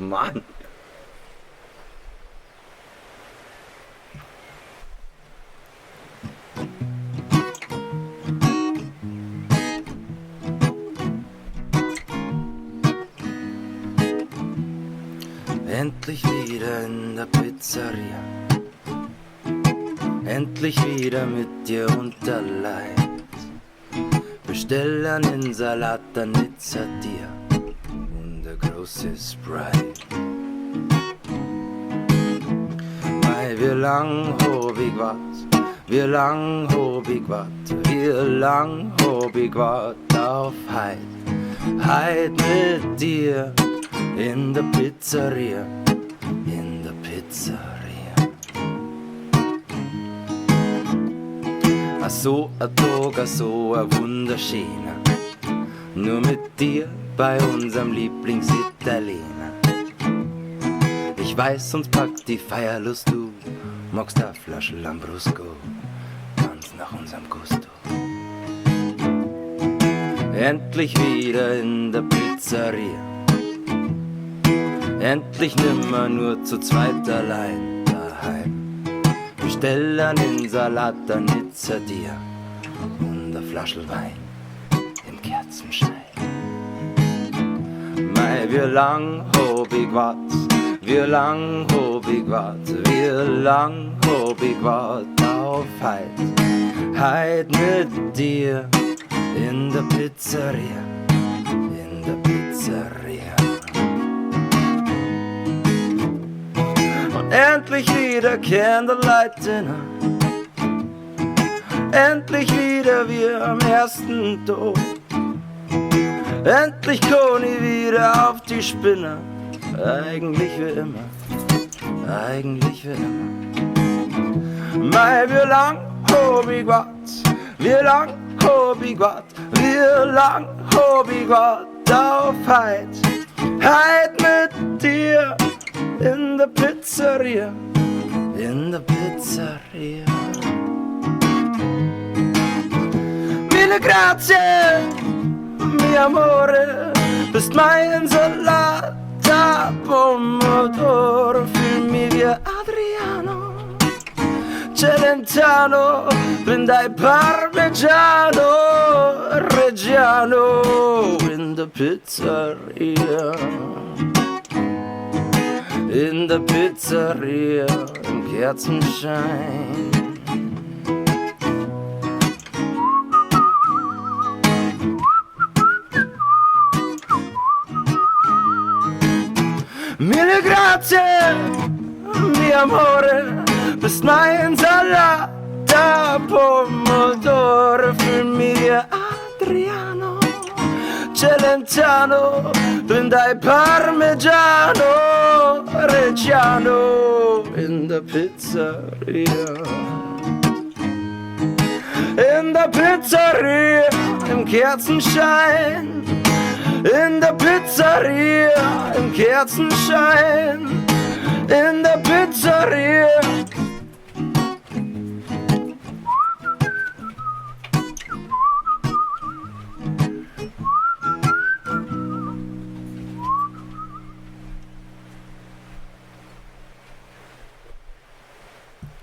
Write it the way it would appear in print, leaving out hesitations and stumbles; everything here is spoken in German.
Mann. Endlich wieder in der Pizzeria, endlich wieder mit dir unter Leid. Bestell einen Salat, dann Nizza dir und eine große Sprite. Mei, wie lang hab ich wat, wie lang hab ich wat, wie lang hab ich wat auf heit mit dir. In der Pizzeria, in der Pizzeria. So ein Tag, so ein wunderschöner. Nur mit dir bei unserem Lieblingsitaliener. Ich weiß, uns packt die Feierlust, du magst eine Flasche Lambrusco, ganz nach unserem Gusto. Endlich wieder in der Pizzeria. Endlich nimmer nur zu zweit allein daheim. Bestell einen Salat, dann Nizza dir und eine Flasche Wein im Kerzenschein. Mei, wie lang hab ich wat, wie lang hab ich wat, wie lang hab ich wat auf heit mit dir in der Pizzeria, in der Pizzeria. Endlich wieder Candlelight Dinner, endlich wieder wie am ersten Tag. Endlich kann ich wieder auf die Spinne, eigentlich wie immer, eigentlich wie immer. Mei, wie lang hab ich wat, wie lang hab ich wat, wie lang hab ich wat auf heit mit dir. In der Pizzeria, in der Pizzeria. Mille grazie, mio amore, bist mein Salat, Pomodoro, für mich wie Adriano, Celentano, bin dein Parmigiano, Reggiano, in der Pizzeria. In der Pizzeria im Kerzenschein. Mille grazie, mio amore, bist mein Salat, Pomodoro, für mich Adriano, Celentano, bin dein Parmigiano, Reggiano, in der Pizzeria. In der Pizzeria im Kerzenschein. In der Pizzeria im Kerzenschein. In der Pizzeria